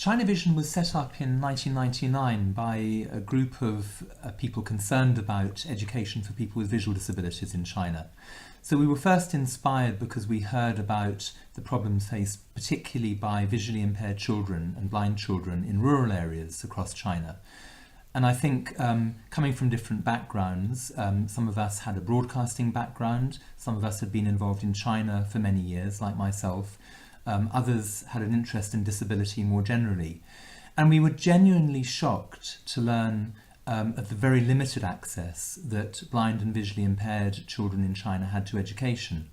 China Vision was set up in 1999 by a group of people concerned about education for people with visual disabilities in China. So we were first inspired because we heard about the problems faced particularly by visually impaired children and blind children in rural areas across China. And I think coming from different backgrounds, some of us had a broadcasting background, some of us had been involved in China for many years, like myself. Others had an interest in disability more generally. And we were genuinely shocked to learn of the very limited access that blind and visually impaired children in China had to education.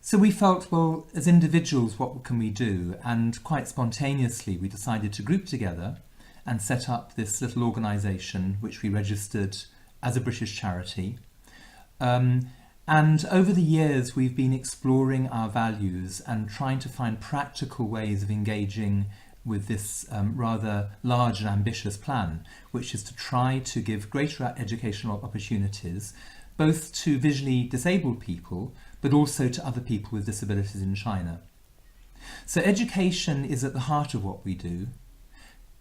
So we felt, well, as individuals, what can we do? And quite spontaneously, we decided to group together and set up this little organisation, which we registered as a British charity. And over the years, we've been exploring our values and trying to find practical ways of engaging with this rather large and ambitious plan, which is to try to give greater educational opportunities, both to visually disabled people, but also to other people with disabilities in China. So education is at the heart of what we do.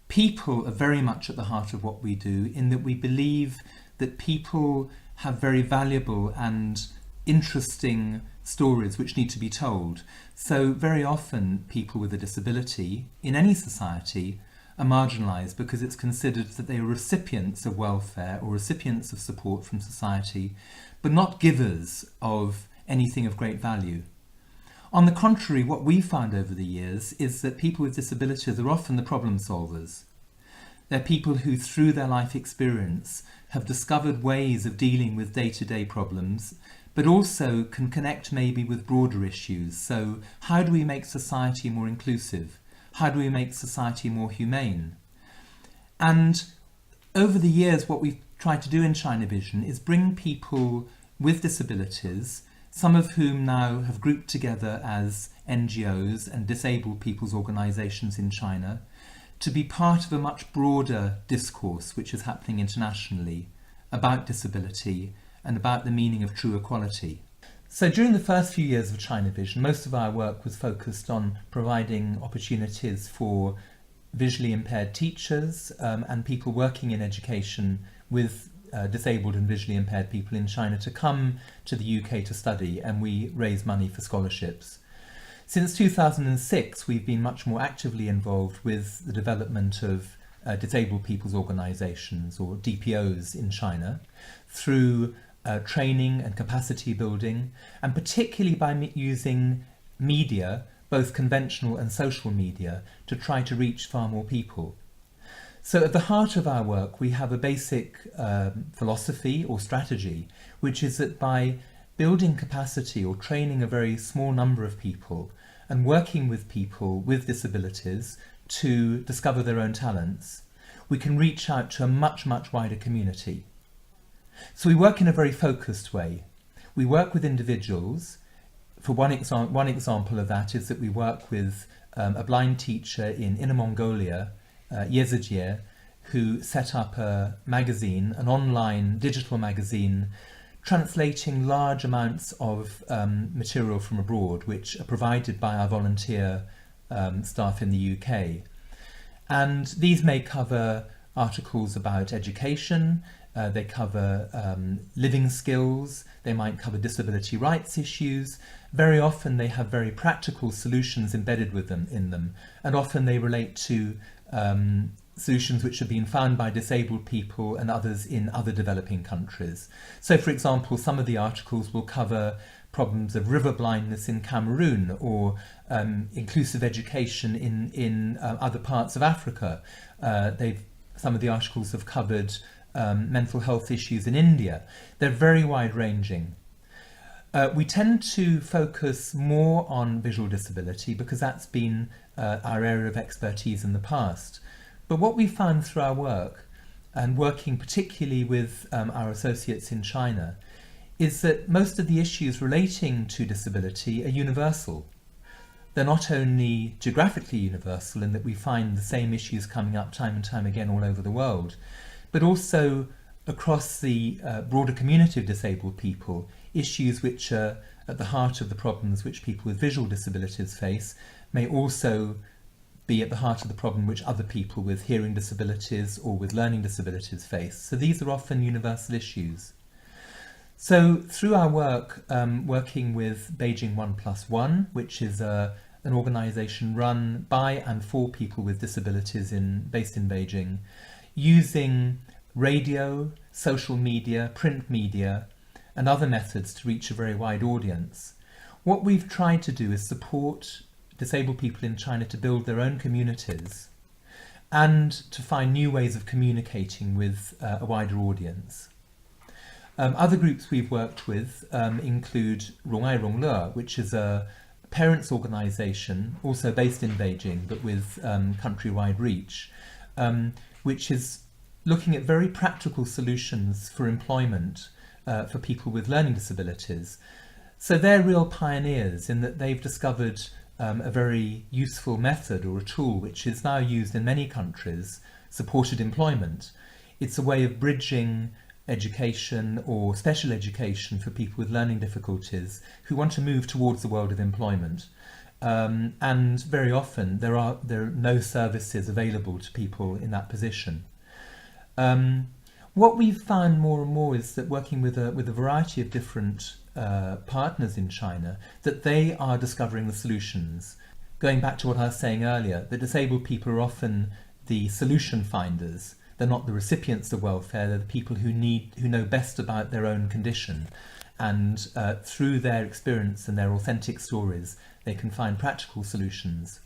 People are very much at the heart of what we do, in that we believe that people have very valuable and interesting stories which need to be told. So very often people with a disability in any society are marginalised because it's considered that they are recipients of welfare or recipients of support from society, but not givers of anything of great value. On the contrary, what we found over the years is that people with disabilities are often the problem solvers. They're people who, through their life experience, have discovered ways of dealing with day-to-day problems, but also can connect maybe with broader issues. So how do we make society more inclusive? How do we make society more humane? And over the years, what we've tried to do in China Vision is bring people with disabilities, some of whom now have grouped together as NGOs and disabled people's organisations in China, to be part of a much broader discourse which is happening internationally about disability and about the meaning of true equality. So during the first few years of China Vision, most of our work was focused on providing opportunities for visually impaired teachers and people working in education with disabled and visually impaired people in China to come to the UK to study, and we raise money for scholarships. Since 2006, we've been much more actively involved with the development of disabled people's organisations, or DPOs, in China, through training and capacity building, and particularly by using media, both conventional and social media, to try to reach far more people. So at the heart of our work, we have a basic philosophy or strategy, which is that by building capacity or training a very small number of people and working with people with disabilities to discover their own talents, we can reach out to a much, much wider community. So we work in a very focused way. We work with individuals. For one example of that is that we work with a blind teacher in Inner Mongolia, Yezhedye, who set up a magazine, an online digital magazine, translating large amounts of material from abroad, which are provided by our volunteer staff in the UK. And these may cover articles about education, they cover living skills, they might cover disability rights issues. Very often they have very practical solutions embedded with them in them, and often they relate to solutions which have been found by disabled people and others in other developing countries. So, for example, some of the articles will cover problems of river blindness in Cameroon, or inclusive education in other parts of Africa. Some of the articles have covered mental health issues in India. They're very wide-ranging. We tend to focus more on visual disability because that's been our area of expertise in the past. But what we found through our work, and working particularly with our associates in China, is that most of the issues relating to disability are universal. They're not only geographically universal in that we find the same issues coming up time and time again all over the world, but also across the broader community of disabled people, issues which are at the heart of the problems which people with visual disabilities face may also be at the heart of the problem which other people with hearing disabilities or with learning disabilities face. So these are often universal issues. So through our work, working with Beijing 1+1, which is an organisation run by and for people with disabilities based in Beijing, using radio, social media, print media, and other methods to reach a very wide audience, what we've tried to do is support disabled people in China to build their own communities and to find new ways of communicating with a wider audience. Other groups we've worked with include 荣爱荣乐, which is a parents' organisation, also based in Beijing, but with countrywide reach, which is looking at very practical solutions for employment for people with learning disabilities. So they're real pioneers in that they've discovered a very useful method or a tool which is now used in many countries, supported employment. It's a way of bridging education or special education for people with learning difficulties who want to move towards the world of employment. And very often there are no services available to people in that position. What we've found more and more is that working with a variety of different partners in China, that they are discovering the solutions. Going back to what I was saying earlier, that disabled people are often the solution finders. They're not the recipients of welfare, they're the people who know best about their own condition. And through their experience and their authentic stories, they can find practical solutions.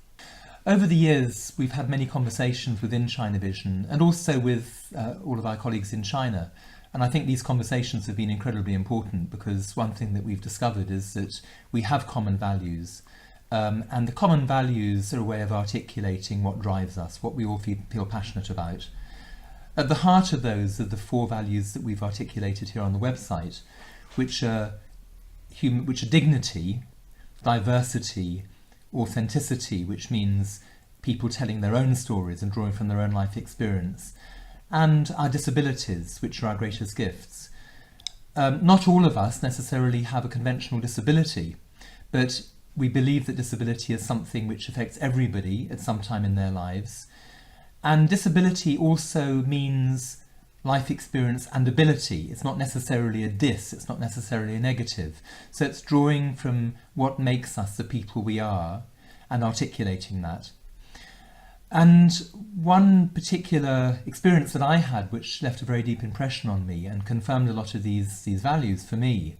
Over the years, we've had many conversations within China Vision and also with all of our colleagues in China. And I think these conversations have been incredibly important because one thing that we've discovered is that we have common values. And the common values are a way of articulating what drives us, what we all feel passionate about. At the heart of those are the 4 values that we've articulated here on the website, which are dignity, diversity, authenticity, which means people telling their own stories and drawing from their own life experience, and our disabilities, which are our greatest gifts. Not all of us necessarily have a conventional disability, but we believe that disability is something which affects everybody at some time in their lives. And disability also means life experience and ability. It's not necessarily a it's not necessarily a negative. So it's drawing from what makes us the people we are and articulating that. And one particular experience that I had, which left a very deep impression on me and confirmed a lot of these values for me,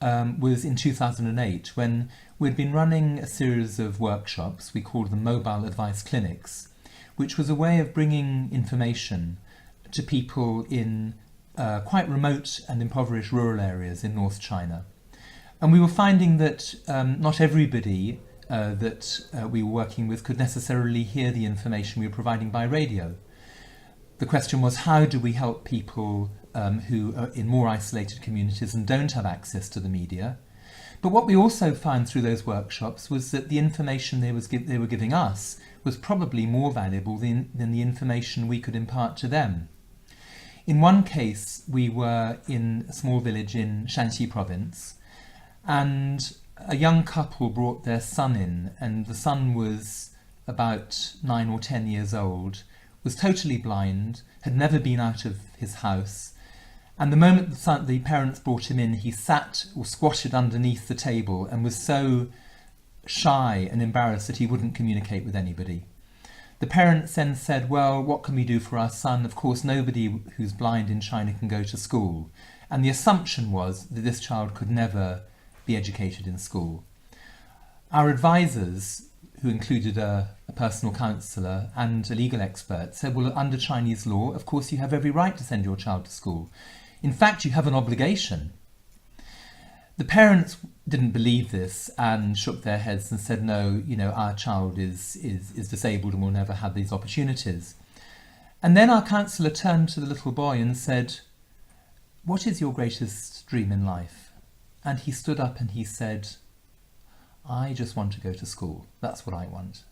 was in 2008 when we'd been running a series of workshops. We called them mobile advice clinics, which was a way of bringing information to people in quite remote and impoverished rural areas in North China. And we were finding that not everybody that we were working with could necessarily hear the information we were providing by radio. The question was, how do we help people who are in more isolated communities and don't have access to the media? But what we also found through those workshops was that the information they were giving us was probably more valuable than the information we could impart to them. In one case, we were in a small village in Shanxi province, and a young couple brought their son in, and the son was about 9 or 10 years old, was totally blind, had never been out of his house, and the moment the parents brought him in, he sat or squatted underneath the table and was so shy and embarrassed that he wouldn't communicate with anybody. The parents then said, well, what can we do for our son? Of course, nobody who's blind in China can go to school. And the assumption was that this child could never be educated in school. Our advisors, who included a personal counsellor and a legal expert, said, well, under Chinese law, of course, you have every right to send your child to school. In fact, you have an obligation. The parents didn't believe this and shook their heads and said, no, our child is disabled and will never have these opportunities. And then our counsellor turned to the little boy and said, what is your greatest dream in life? And he stood up and he said, I just want to go to school. That's what I want.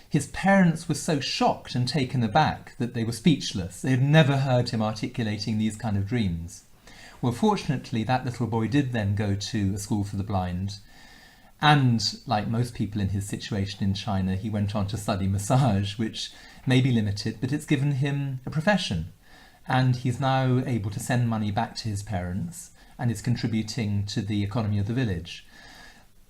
His parents were so shocked and taken aback that they were speechless. They had never heard him articulating these kind of dreams. Well, fortunately, that little boy did then go to a school for the blind, And like most people in his situation in China, he went on to study massage, which may be limited, but it's given him a profession. And he's now able to send money back to his parents and is contributing to the economy of the village.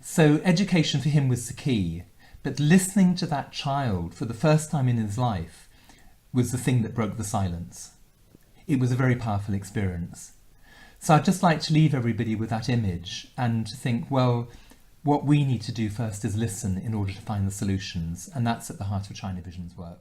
So education for him was the key. But listening to that child for the first time in his life was the thing that broke the silence. It was a very powerful experience. So I'd just like to leave everybody with that image and to think, well, what we need to do first is listen in order to find the solutions. And that's at the heart of China Vision's work.